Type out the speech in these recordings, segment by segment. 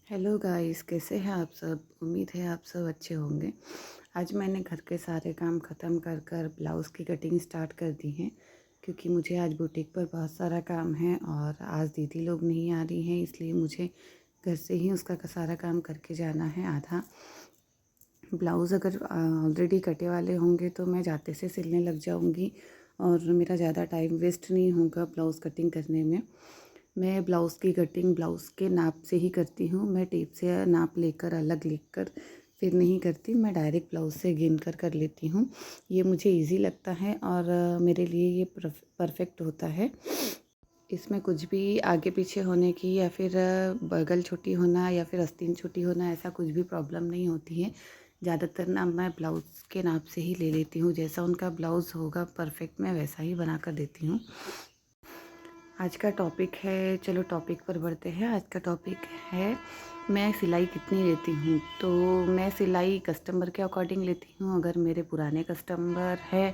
Hello guys, कैसे हैं आप सब। उम्मीद है आप सब अच्छे होंगे। आज मैंने घर के सारे काम ख़त्म कर कर ब्लाउज़ की कटिंग स्टार्ट कर दी है, क्योंकि मुझे आज बुटीक पर बहुत सारा काम है और आज दीदी लोग नहीं आ रही हैं, इसलिए मुझे घर से ही उसका सारा काम करके जाना है। आधा ब्लाउज़ अगर ऑलरेडी कटे वाले होंगे तो मैं जाते से सिलने लग जाऊंगी और मेरा ज़्यादा टाइम वेस्ट नहीं होगा ब्लाउज़ कटिंग करने में। मैं ब्लाउज़ की कटिंग ब्लाउज़ के नाप से ही करती हूँ। मैं टेप से नाप लेकर अलग लेकर फिर नहीं करती, मैं डायरेक्ट ब्लाउज़ से गिन कर लेती हूँ। ये मुझे इजी लगता है और मेरे लिए ये परफेक्ट होता है। इसमें कुछ भी आगे पीछे होने की या फिर बगल छोटी होना या फिर आस्तीन छोटी होना, ऐसा कुछ भी प्रॉब्लम नहीं होती है। ज़्यादातर ना मैं ब्लाउज़ के नाप से ही ले लेती हूँ। जैसा उनका ब्लाउज़ होगा परफेक्ट, मैं वैसा ही बना कर देती हूँ। आज का टॉपिक है, चलो टॉपिक पर बढ़ते हैं। आज का टॉपिक है मैं सिलाई कितनी लेती हूँ। तो मैं सिलाई कस्टमर के अकॉर्डिंग लेती हूँ। अगर मेरे पुराने कस्टमर है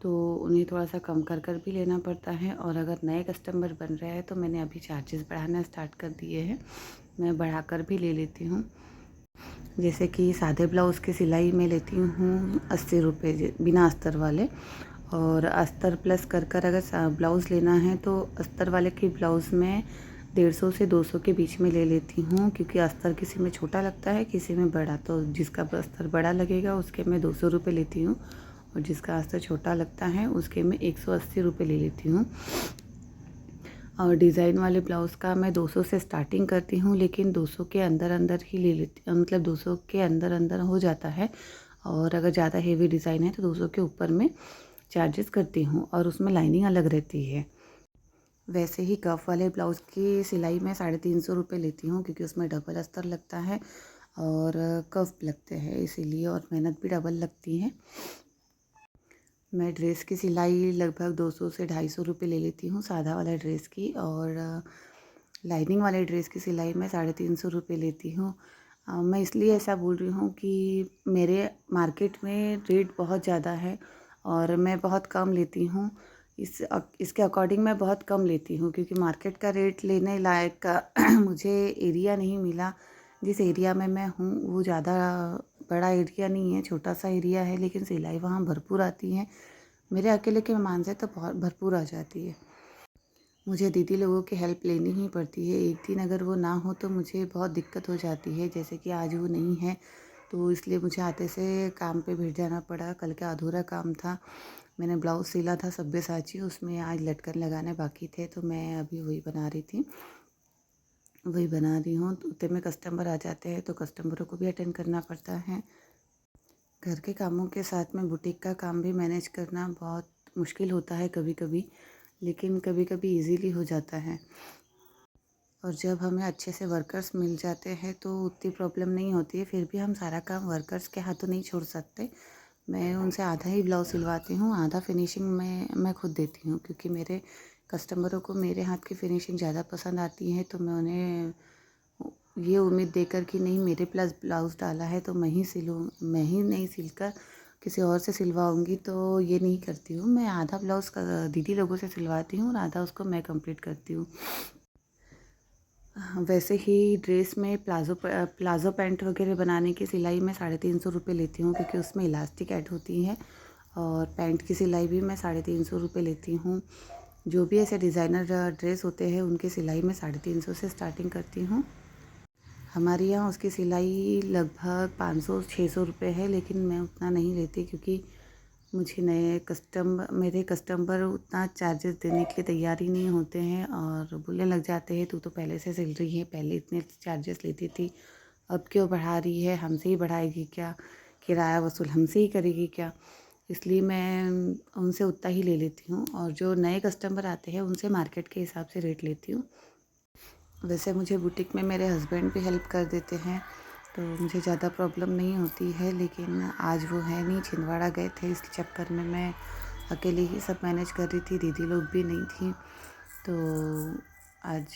तो उन्हें थोड़ा सा कम कर भी लेना पड़ता है, और अगर नए कस्टमर बन रहे हैं तो मैंने अभी चार्जेस बढ़ाना स्टार्ट कर दिए हैं। मैं बढ़ा कर भी ले लेती हूँ। जैसे कि सादे ब्लाउज़ की सिलाई में लेती हूँ 80 रुपये बिना अस्तर वाले, और अस्तर प्लस कर अगर ब्लाउज़ लेना है तो अस्तर वाले की ब्लाउज़ में 150 से 200 के बीच में ले लेती हूँ, क्योंकि अस्तर किसी में छोटा लगता है किसी में बड़ा। तो जिसका अस्तर बड़ा लगेगा उसके मैं 200 रुपये लेती हूँ, और जिसका अस्तर छोटा लगता है उसके मैं 180 रुपये ले लेती हूँ। और डिज़ाइन वाले ब्लाउज़ का मैं 200 से स्टार्टिंग करती हूँ, लेकिन 200 के अंदर अंदर ही ले लेती हूँ, मतलब 200 के अंदर अंदर हो जाता है। और अगर ज़्यादा हेवी डिज़ाइन है तो 200 के ऊपर में चार्जेस करती हूँ, और उसमें लाइनिंग अलग रहती है। वैसे ही कफ वाले ब्लाउज़ की सिलाई में 350 रुपये लेती हूँ, क्योंकि उसमें डबल अस्तर लगता है और कफ लगते हैं इसीलिए, और मेहनत भी डबल लगती है। मैं ड्रेस की सिलाई लगभग 200 से 250 रुपये ले लेती हूँ सादा वाला ड्रेस की, और लाइनिंग वाले ड्रेस की सिलाई मैं 350 रुपये लेती हूँ। मैं इसलिए ऐसा बोल रही हूँ कि मेरे मार्केट में रेट बहुत ज़्यादा है और मैं बहुत कम लेती हूँ। इसके अकॉर्डिंग मैं बहुत कम लेती हूँ, क्योंकि मार्केट का रेट लेने लायक का मुझे एरिया नहीं मिला। जिस एरिया में मैं हूँ वो ज़्यादा बड़ा एरिया नहीं है, छोटा सा एरिया है, लेकिन सिलाई वहाँ भरपूर आती है। मेरे अकेले के मेहमान से तो बहुत भरपूर आ जाती है। मुझे दीदी लोगों की हेल्प लेनी ही पड़ती है। एक दिन अगर वो ना हो तो मुझे बहुत दिक्कत हो जाती है। जैसे कि आज वो नहीं है तो इसलिए मुझे आते से काम पे भिड़ जाना पड़ा। कल का अधूरा काम था, मैंने ब्लाउज़ सिला था सब्यसाची, उसमें आज लटकन लगाने बाकी थे, तो मैं अभी वही बना रही थी, वही बना रही हूँ। तो उतने में कस्टमर आ जाते हैं तो कस्टमरों को भी अटेंड करना पड़ता है। घर के कामों के साथ में बुटीक का काम भी मैनेज करना बहुत मुश्किल होता है कभी कभी, लेकिन कभी कभी इजीली हो जाता है। और जब हमें अच्छे से वर्कर्स मिल जाते हैं तो उतनी प्रॉब्लम नहीं होती है। फिर भी हम सारा काम वर्कर्स के हाथों नहीं छोड़ सकते। मैं उनसे आधा ही ब्लाउज़ सिलवाती हूँ, आधा फिनिशिंग में मैं खुद देती हूँ, क्योंकि मेरे कस्टमरों को मेरे हाथ की फिनिशिंग ज़्यादा पसंद आती है। तो मैं उन्हें ये उम्मीद देकर कि नहीं मेरे प्लस ब्लाउज़ डाला है तो मैं ही सिलूँ, मैं ही नहीं सिलकर किसी और से सिलवाऊँगी, तो ये नहीं करती हूँ। मैं आधा ब्लाउज़ दीदी लोगों से सिलवाती हूँ और आधा उसको मैं कंप्लीट करती हूँ। वैसे ही ड्रेस में प्लाज़ो पैंट वगैरह बनाने की सिलाई मैं 350 रुपये लेती हूँ, क्योंकि उसमें इलास्टिक ऐड होती है। और पैंट की सिलाई भी मैं 350 रुपये लेती हूँ। जो भी ऐसे डिज़ाइनर ड्रेस होते हैं उनकी सिलाई मैं 350 से स्टार्टिंग करती हूँ। हमारे यहाँ उसकी सिलाई लगभग 500-600 रुपये है, लेकिन मैं उतना नहीं लेती, क्योंकि मुझे मेरे कस्टमर उतना चार्जेस देने के लिए तैयार ही नहीं होते हैं, और बोलने लग जाते हैं तू तो पहले से सिल रही है, पहले इतने चार्जेस लेती थी, अब क्यों बढ़ा रही है, हमसे ही बढ़ाएगी क्या, किराया वसूल हमसे ही करेगी क्या। इसलिए मैं उनसे उतना ही ले लेती हूँ, और जो नए कस्टमर आते हैं उनसे मार्केट के हिसाब से रेट लेती हूँ। वैसे मुझे बुटीक में मेरे हस्बैंड भी हेल्प कर देते हैं, तो मुझे ज़्यादा प्रॉब्लम नहीं होती है। लेकिन आज वो है नहीं, छिंदवाड़ा गए थे, इस चक्कर में मैं अकेले ही सब मैनेज कर रही थी, दीदी लोग भी नहीं थी। तो आज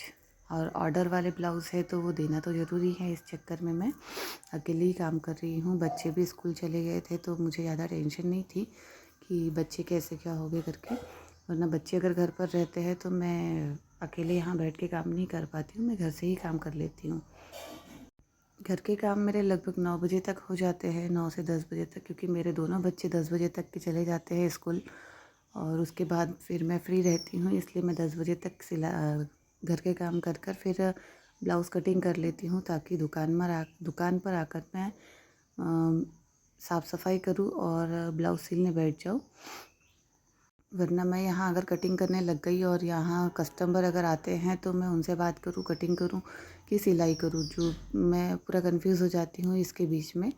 और ऑर्डर वाले ब्लाउज़ है तो वो देना तो ज़रूरी है, इस चक्कर में मैं अकेले ही काम कर रही हूँ। बच्चे भी स्कूल चले गए थे तो मुझे ज़्यादा टेंशन नहीं थी कि बच्चे कैसे क्या हो गए करके, वरना बच्चे अगर घर पर रहते हैं तो मैं अकेले यहाँ बैठ के काम नहीं कर पाती हूँ, मैं घर से ही काम कर लेती हूँ। घर के काम मेरे लगभग 9 बजे तक हो जाते हैं, 9 से 10 बजे तक, क्योंकि मेरे दोनों बच्चे 10 बजे तक के चले जाते हैं स्कूल। और उसके बाद फिर मैं फ्री रहती हूँ, इसलिए मैं 10 बजे तक घर के काम कर कर फिर ब्लाउज़ कटिंग कर लेती हूँ, ताकि दुकान पर आकर मैं साफ़ सफाई करूँ और ब्लाउज़ सिलने बैठ जाऊँ। वरना मैं यहाँ अगर कटिंग करने लग गई और यहाँ कस्टमर अगर आते हैं तो मैं उनसे बात करूँ, कटिंग करूँ कि सिलाई करूँ, जो मैं पूरा कंफ्यूज हो जाती हूँ इसके बीच में।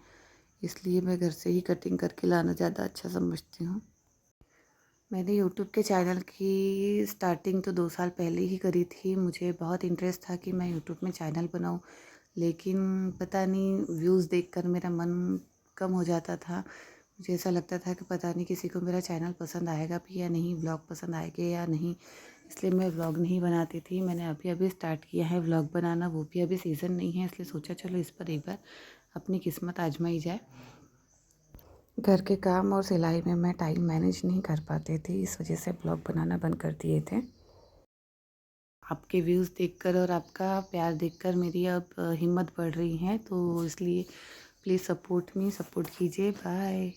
इसलिए मैं घर से ही कटिंग करके लाना ज़्यादा अच्छा समझती हूँ। मैंने यूट्यूब के चैनल की स्टार्टिंग तो 2 साल पहले ही करी थी। मुझे बहुत इंटरेस्ट था कि मैं यूट्यूब में चैनल बनाऊँ, लेकिन पता नहीं व्यूज़ देखकर मेरा मन कम हो जाता था। मुझे ऐसा लगता था कि पता नहीं किसी को मेरा चैनल पसंद आएगा भी या नहीं, व्लॉग पसंद आएंगे या नहीं, इसलिए मैं व्लॉग नहीं बनाती थी। मैंने अभी-अभी स्टार्ट किया है व्लॉग बनाना, वो भी अभी सीज़न नहीं है, इसलिए सोचा चलो इस पर एक बार अपनी किस्मत आजमाई जाए। घर के काम और सिलाई में मैं टाइम मैनेज नहीं कर पाती थी, इस वजह से ब्लॉग बनाना बंद कर दिए थे। आपके व्यूज़ देखकर और आपका प्यार देखकर मेरी अब हिम्मत बढ़ रही है, तो इसलिए प्लीज़ सपोर्ट कीजिए। बाय।